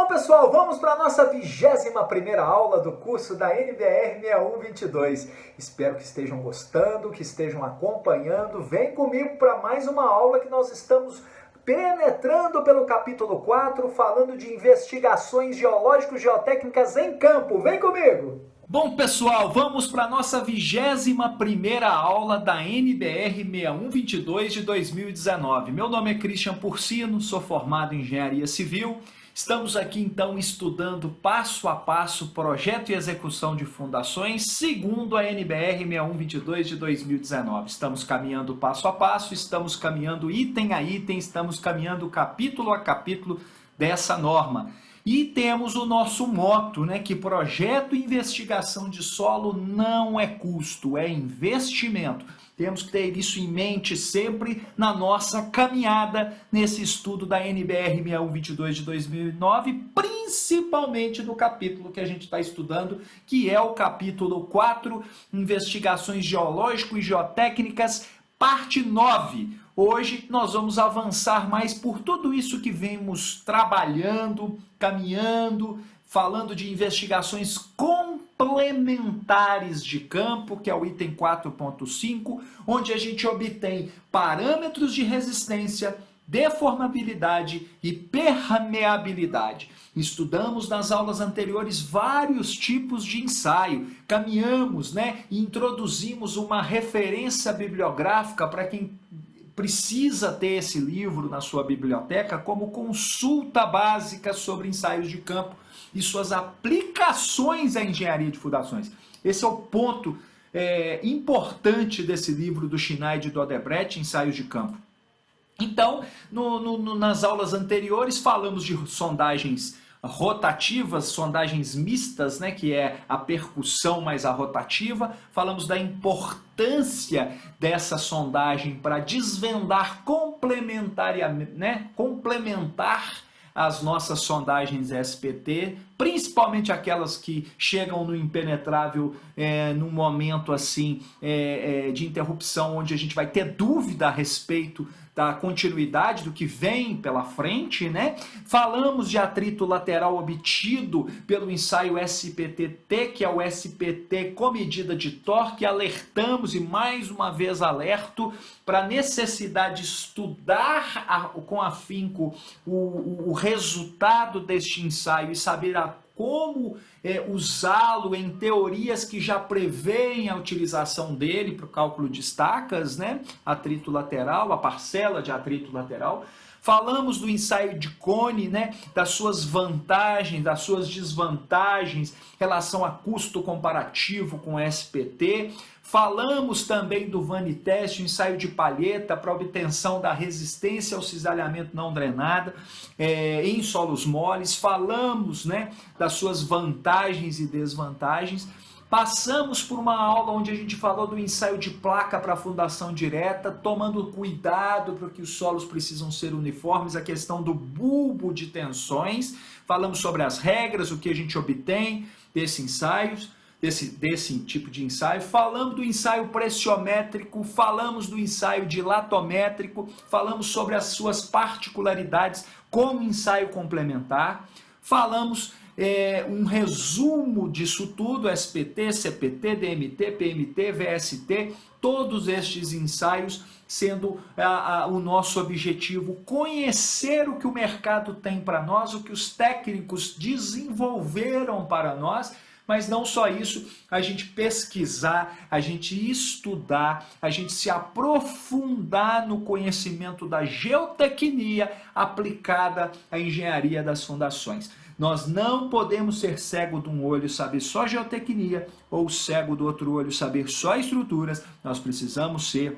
Bom, pessoal, vamos para a nossa 21ª aula do curso da NBR 6122. Espero que estejam gostando, que estejam acompanhando. Vem comigo para mais uma aula que nós estamos penetrando pelo capítulo 4, falando de investigações geológico-geotécnicas em campo. Vem comigo! Bom, pessoal, vamos para a nossa 21ª aula da NBR 6122 de 2019. Meu nome é Christian Porcino, sou formado em Engenharia Civil. Estamos aqui, então, estudando passo a passo projeto e execução de fundações segundo a NBR 6122 de 2019. Estamos caminhando passo a passo, estamos caminhando item a item, estamos caminhando capítulo a capítulo dessa norma. E temos o nosso moto, né, que projeto e investigação de solo não é custo, é investimento. Temos que ter isso em mente sempre na nossa caminhada nesse estudo da NBR 6122 de 2009, principalmente do capítulo que a gente está estudando, que é o capítulo 4, Investigações Geológico e Geotécnicas, parte 9. Hoje nós vamos avançar mais por tudo isso que vemos trabalhando, caminhando, falando de investigações complementares de campo, que é o item 4.5, onde a gente obtém parâmetros de resistência, deformabilidade e permeabilidade. Estudamos nas aulas anteriores vários tipos de ensaio, caminhamos, né, e introduzimos uma referência bibliográfica para quem precisa ter esse livro na sua biblioteca como consulta básica sobre ensaios de campo e suas aplicações à engenharia de fundações. Esse é o ponto importante desse livro do Schneid e do Odebrecht, Ensaios de Campo. Então, nas aulas anteriores falamos de sondagens rotativas, sondagens mistas, né, que é a percussão mais a rotativa. Falamos da importância dessa sondagem para desvendar complementariamente, né, complementar as nossas sondagens SPT, principalmente aquelas que chegam no impenetrável num momento assim de interrupção, onde a gente vai ter dúvida a respeito da continuidade do que vem pela frente, né? Falamos de atrito lateral obtido pelo ensaio SPT-T, que é o SPT com medida de torque. Alertamos e mais uma vez alerto para a necessidade de estudar com afinco o resultado deste ensaio e saber como usá-lo em teorias que já prevêem a utilização dele para o cálculo de estacas, né? Atrito lateral, a parcela de atrito lateral. Falamos do ensaio de Cone, né? Das suas vantagens, das suas desvantagens em relação a custo comparativo com SPT. Falamos também do Vanitest, o ensaio de palheta para obtenção da resistência ao cisalhamento não drenada em solos moles. Falamos, né, das suas vantagens e desvantagens. Passamos por uma aula onde a gente falou do ensaio de placa para fundação direta, tomando cuidado porque os solos precisam ser uniformes, a questão do bulbo de tensões. Falamos sobre as regras, o que a gente obtém desse tipo de ensaio. Falamos do ensaio pressiométrico, falamos do ensaio dilatométrico, falamos sobre as suas particularidades como ensaio complementar. Falamos um resumo disso tudo, SPT, CPT, DMT, PMT, VST, todos estes ensaios sendo o nosso objetivo, conhecer o que o mercado tem para nós, o que os técnicos desenvolveram para nós, mas não só isso, a gente pesquisar, a gente estudar, a gente se aprofundar no conhecimento da geotecnia aplicada à engenharia das fundações. Nós não podemos ser cego de um olho, saber só geotecnia, ou cego do outro olho, saber só estruturas. Nós precisamos ser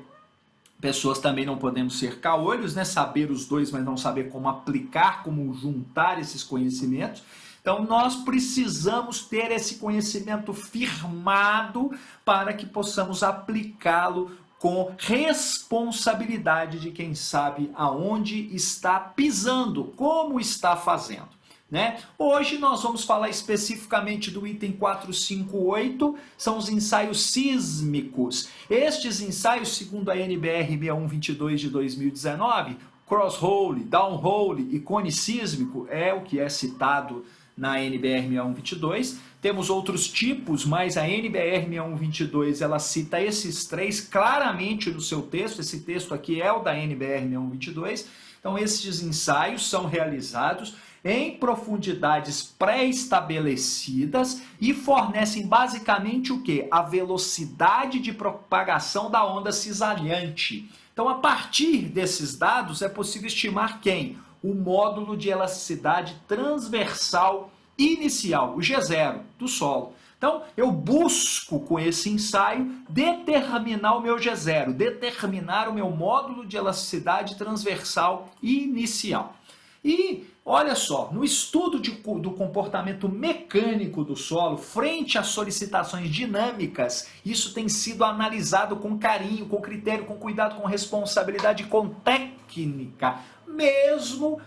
pessoas, também não podemos ser caolhos, né? Saber os dois, mas não saber como aplicar, como juntar esses conhecimentos. Então, nós precisamos ter esse conhecimento firmado para que possamos aplicá-lo com responsabilidade de quem sabe aonde está pisando, como está fazendo, né? Hoje nós vamos falar especificamente do item 458, são os ensaios sísmicos. Estes ensaios, segundo a NBR 6122 de 2019, Crosshole, downhole e cone sísmico é o que é citado na NBR 6122. Temos outros tipos, mas a NBR 6122 ela cita esses três claramente no seu texto. Esse texto aqui é o da NBR 6122. Então esses ensaios são realizados em profundidades pré-estabelecidas e fornecem basicamente o quê? A velocidade de propagação da onda cisalhante. Então, a partir desses dados, é possível estimar quem? O módulo de elasticidade transversal inicial, o G0, do solo. Então, eu busco com esse ensaio determinar o meu G0, determinar o meu módulo de elasticidade transversal inicial. E olha só, no estudo do comportamento mecânico do solo, frente às solicitações dinâmicas, isso tem sido analisado com carinho, com critério, com cuidado, com responsabilidade, com técnica, mesmo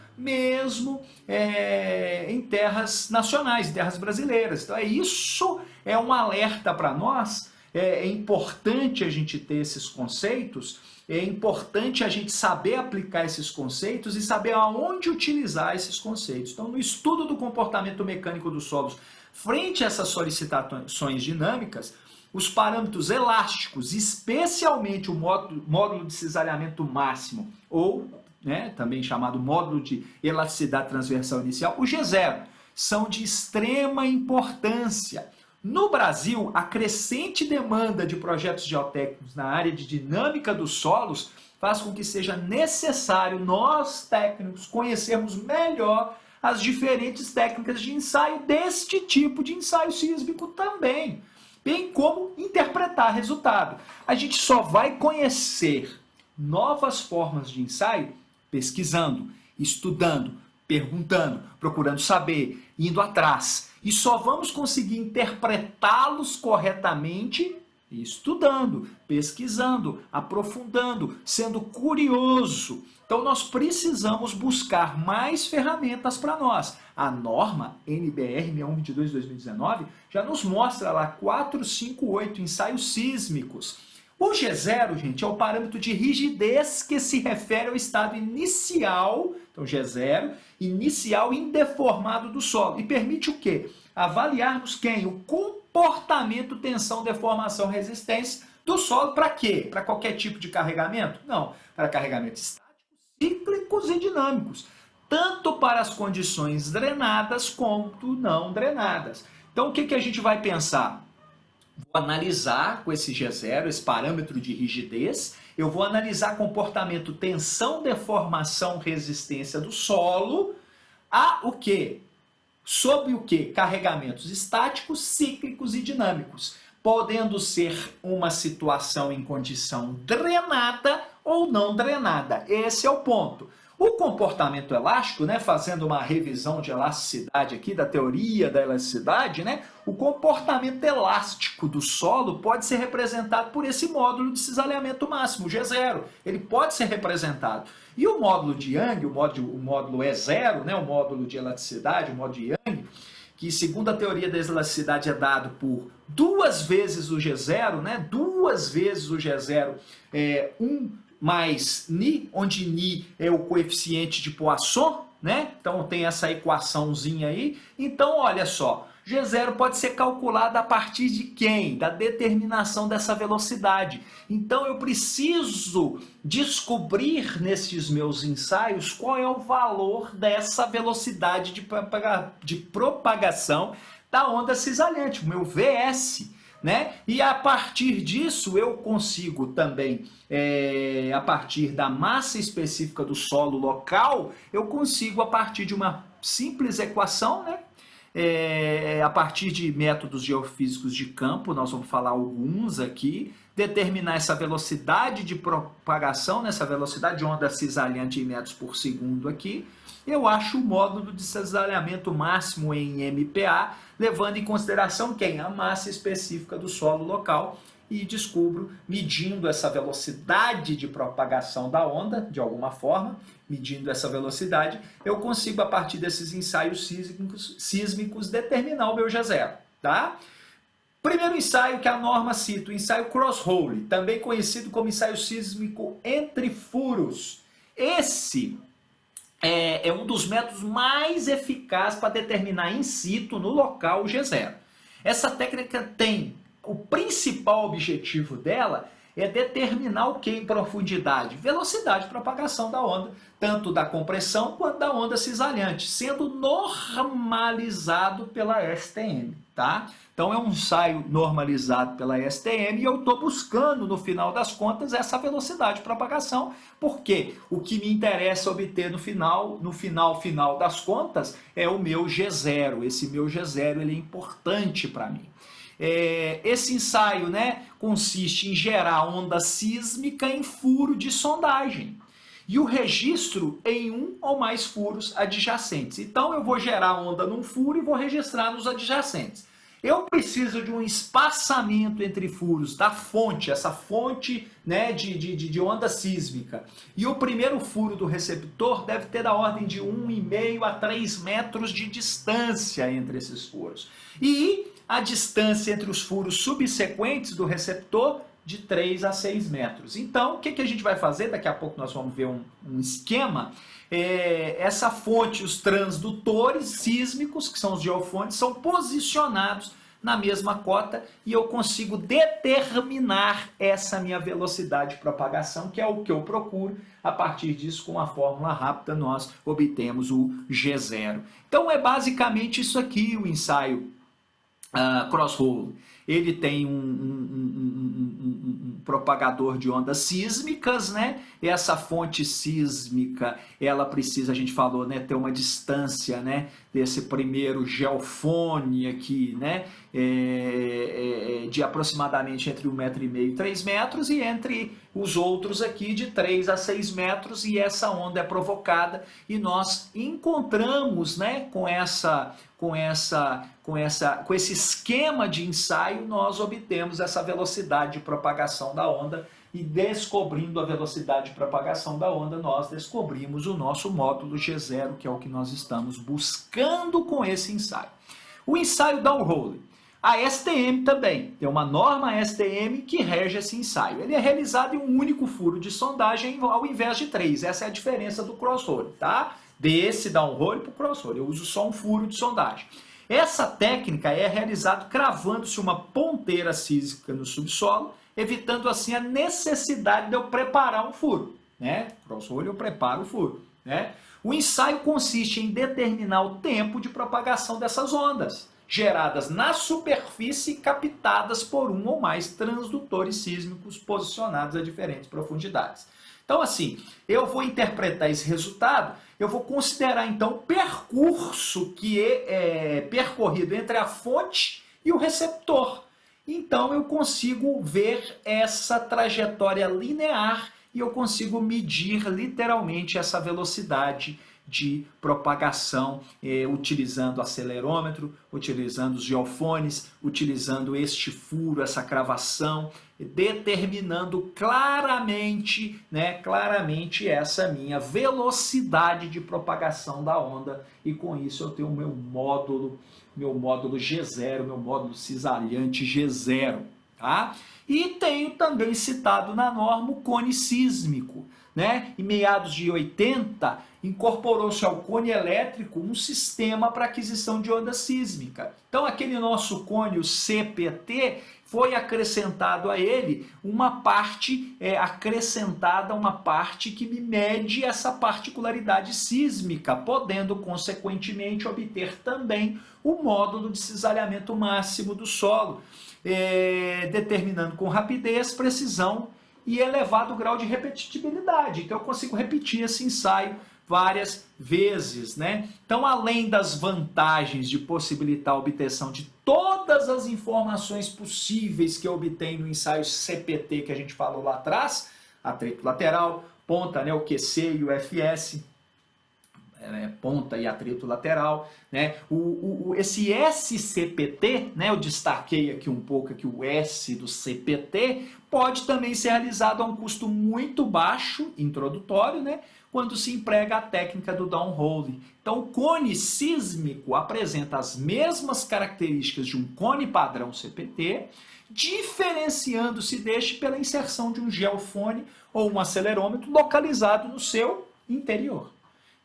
em terras nacionais, em terras brasileiras. Então isso é um alerta para nós. É importante a gente ter esses conceitos, é importante a gente saber aplicar esses conceitos e saber aonde utilizar esses conceitos. Então, no estudo do comportamento mecânico dos solos, frente a essas solicitações dinâmicas, os parâmetros elásticos, especialmente o módulo de cisalhamento máximo, ou também chamado módulo de elasticidade transversal inicial, o G0, são de extrema importância. No Brasil, a crescente demanda de projetos geotécnicos na área de dinâmica dos solos faz com que seja necessário nós, técnicos, conhecermos melhor as diferentes técnicas de ensaio deste tipo de ensaio sísmico também, bem como interpretar resultado. A gente só vai conhecer novas formas de ensaio pesquisando, estudando, perguntando, procurando saber, indo atrás. E só vamos conseguir interpretá-los corretamente estudando, pesquisando, aprofundando, sendo curioso. Então nós precisamos buscar mais ferramentas para nós. A norma NBR 6122/2019 já nos mostra lá 4, 5, 8 ensaios sísmicos. O G0, gente, é o parâmetro de rigidez que se refere ao estado inicial, então G0, inicial indeformado do solo. E permite o quê? Avaliarmos quem? O comportamento, tensão, deformação, resistência do solo. Para quê? Para qualquer tipo de carregamento? Não. Para carregamentos estáticos, cíclicos e dinâmicos. Tanto para as condições drenadas quanto não drenadas. Então o que a gente vai pensar? Vou analisar com esse G0, esse parâmetro de rigidez, eu vou analisar comportamento, tensão, deformação, resistência do solo, o quê? Sob o quê? Carregamentos estáticos, cíclicos e dinâmicos, podendo ser uma situação em condição drenada ou não drenada. Esse é o ponto. O comportamento elástico, fazendo uma revisão de elasticidade aqui, da teoria da elasticidade, o comportamento elástico do solo pode ser representado por esse módulo de cisalhamento máximo, o G0. Ele pode ser representado. E o módulo de Young, o módulo E0, o módulo de elasticidade, o módulo de Young, que segundo a teoria da elasticidade é dado por 2 vezes o G0, 2 vezes o G0, 1 mais Ni, onde Ni é o coeficiente de Poisson, Então tem essa equaçãozinha aí. Então olha só, G0 pode ser calculado a partir de quem? Da determinação dessa velocidade. Então eu preciso descobrir nesses meus ensaios qual é o valor dessa velocidade de propagação da onda cisalhante, o meu VS. E a partir disso eu consigo também, a partir da massa específica do solo local, eu consigo a partir de uma simples equação, a partir de métodos geofísicos de campo, nós vamos falar alguns aqui, determinar essa velocidade de propagação, essa velocidade de onda cisalhante em metros por segundo aqui. Eu acho o módulo de cisalhamento máximo em MPa, levando em consideração quem? A massa específica do solo local, e descubro, medindo essa velocidade de propagação da onda, de alguma forma, medindo essa velocidade, eu consigo, a partir desses ensaios sísmicos, determinar o meu G0. Tá? Primeiro ensaio que a norma cita, o ensaio Crosshole, também conhecido como ensaio sísmico entre furos. Esse é um dos métodos mais eficazes para determinar in situ, no local, o G0. Essa técnica tem, o principal objetivo dela é determinar o que em profundidade? Velocidade de propagação da onda, tanto da compressão quanto da onda cisalhante, sendo normalizado pela STM, tá? Então é um ensaio normalizado pela STM e eu estou buscando, no final das contas, essa velocidade de propagação, porque o que me interessa obter no final das contas é o meu G0. Esse meu G0 ele é importante para mim. Esse ensaio, né, consiste em gerar onda sísmica em furo de sondagem e o registro em um ou mais furos adjacentes. Então eu vou gerar onda num furo e vou registrar nos adjacentes. Eu preciso de um espaçamento entre furos da fonte, essa fonte, né, de onda sísmica. E o primeiro furo do receptor deve ter da ordem de 1,5 a 3 metros de distância entre esses furos. E a distância entre os furos subsequentes do receptor de 3 a 6 metros. Então, o que a gente vai fazer? Daqui a pouco nós vamos ver um esquema. Essa fonte, os transdutores sísmicos, que são os geofones, são posicionados na mesma cota e eu consigo determinar essa minha velocidade de propagação, que é o que eu procuro. A partir disso, com uma fórmula rápida, nós obtemos o G0. Então, é basicamente isso aqui o ensaio Cross-Hole. Ele tem um propagador de ondas sísmicas, né? E essa fonte sísmica, ela precisa, a gente falou, né, ter uma distância, né, desse primeiro geofone aqui, né, de aproximadamente entre 1,5 m e 3 metros, e entre os outros aqui de 3 a 6 metros, e essa onda é provocada, e nós encontramos, né, com esse esquema de ensaio, nós obtemos essa velocidade de propagação da onda, e descobrindo a velocidade de propagação da onda, nós descobrimos o nosso módulo G0, que é o que nós estamos buscando com esse ensaio. O ensaio downhole. A STM também, tem uma norma STM que rege esse ensaio. Ele é realizado em um único furo de sondagem ao invés de 3. Essa é a diferença do crosshole, tá? Desse downhole para o crosshole. Eu uso só um furo de sondagem. Essa técnica é realizada cravando-se uma ponteira sísmica no subsolo, evitando assim a necessidade de eu preparar um furo, né? Crosshole eu preparo o furo, né? O ensaio consiste em determinar o tempo de propagação dessas ondas, geradas na superfície e captadas por um ou mais transdutores sísmicos posicionados a diferentes profundidades. Então, assim, eu vou interpretar esse resultado, eu vou considerar, então, o percurso que é percorrido entre a fonte e o receptor. Então, eu consigo ver essa trajetória linear e eu consigo medir, literalmente, essa velocidade de propagação, utilizando acelerômetro, utilizando os geofones, utilizando este furo, essa cravação, determinando claramente, né, essa minha velocidade de propagação da onda, e com isso eu tenho o meu módulo G0, meu módulo cisalhante G0, tá? E tenho também citado na norma o cone sísmico, né? Em meados de 80, incorporou-se ao cone elétrico um sistema para aquisição de onda sísmica. Então, aquele nosso cone, o CPT, foi acrescentado a ele uma parte, uma parte que me mede essa particularidade sísmica, podendo, consequentemente, obter também o módulo de cisalhamento máximo do solo, determinando com rapidez, precisão e elevado grau de repetibilidade. Então eu consigo repetir esse ensaio várias vezes, né? Então, além das vantagens de possibilitar a obtenção de todas as informações possíveis que eu obtenho no ensaio CPT que a gente falou lá atrás, atrito lateral, ponta, né, o QC e o FS, ponta e atrito lateral, né? Esse SCPT, né? Eu destaquei aqui um pouco aqui o S do CPT, pode também ser realizado a um custo muito baixo, introdutório, né? Quando se emprega a técnica do downhole. Então, o cone sísmico apresenta as mesmas características de um cone padrão CPT, diferenciando-se deste pela inserção de um geofone ou um acelerômetro localizado no seu interior.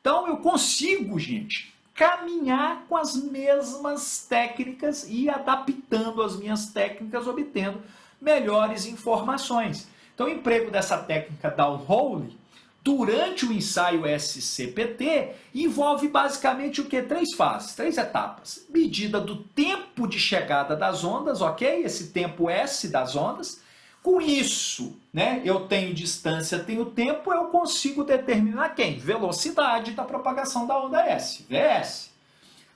Então, eu consigo, gente, caminhar com as mesmas técnicas e adaptando as minhas técnicas, obtendo melhores informações. Então, o emprego dessa técnica downhole durante o ensaio SCPT envolve basicamente o que? 3 fases, 3 etapas. Medida do tempo de chegada das ondas, ok? Esse tempo S das ondas. Com isso, né, eu tenho distância, tenho tempo, eu consigo determinar quem? Velocidade da propagação da onda S, VS.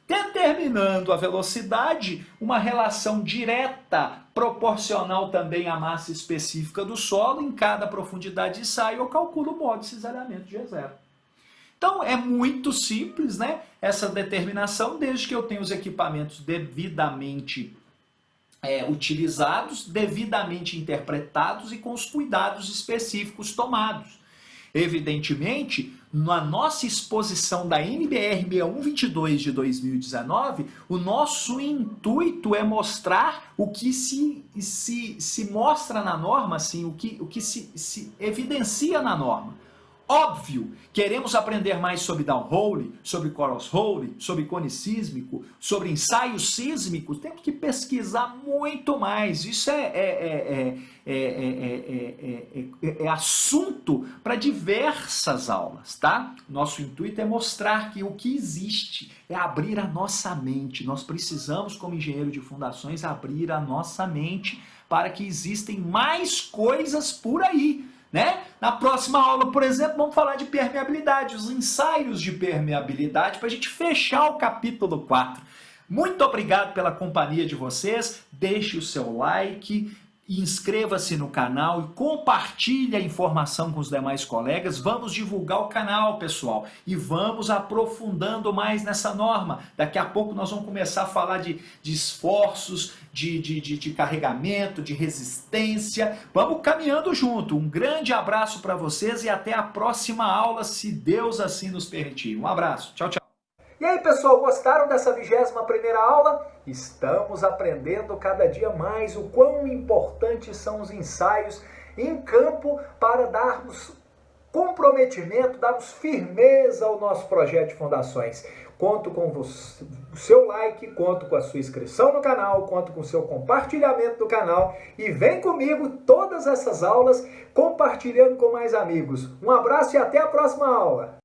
Determinando a velocidade, uma relação direta, proporcional também à massa específica do solo, em cada profundidade de ensaio, eu calculo o modo de cisalhamento de E0. Então, é muito simples, né, essa determinação, desde que eu tenha os equipamentos devidamente utilizados, devidamente interpretados e com os cuidados específicos tomados. Evidentemente, na nossa exposição da NBR 6122 de 2019, o nosso intuito é mostrar o que se mostra na norma, assim, o que se evidencia na norma. Óbvio, queremos aprender mais sobre downhole, sobre crosshole, sobre cone sísmico, sobre ensaios sísmicos, temos que pesquisar muito mais. Isso é assunto para diversas aulas, tá? Nosso intuito é mostrar que o que existe é abrir a nossa mente. Nós precisamos, como engenheiro de fundações, abrir a nossa mente para que existem mais coisas por aí. Né? Na próxima aula, por exemplo, vamos falar de permeabilidade, os ensaios de permeabilidade, para a gente fechar o capítulo 4. Muito obrigado pela companhia de vocês, deixe o seu like, inscreva-se no canal e compartilhe a informação com os demais colegas. Vamos divulgar o canal, pessoal, e vamos aprofundando mais nessa norma. Daqui a pouco nós vamos começar a falar de esforços, de carregamento, de resistência. Vamos caminhando junto. Um grande abraço para vocês e até a próxima aula, se Deus assim nos permitir. Um abraço. Tchau, tchau. E aí, pessoal, gostaram dessa 21ª aula? Estamos aprendendo cada dia mais o quão importantes são os ensaios em campo para darmos comprometimento, darmos firmeza ao nosso projeto de fundações. Conto com o seu like, conto com a sua inscrição no canal, conto com o seu compartilhamento do canal e vem comigo todas essas aulas compartilhando com mais amigos. Um abraço e até a próxima aula!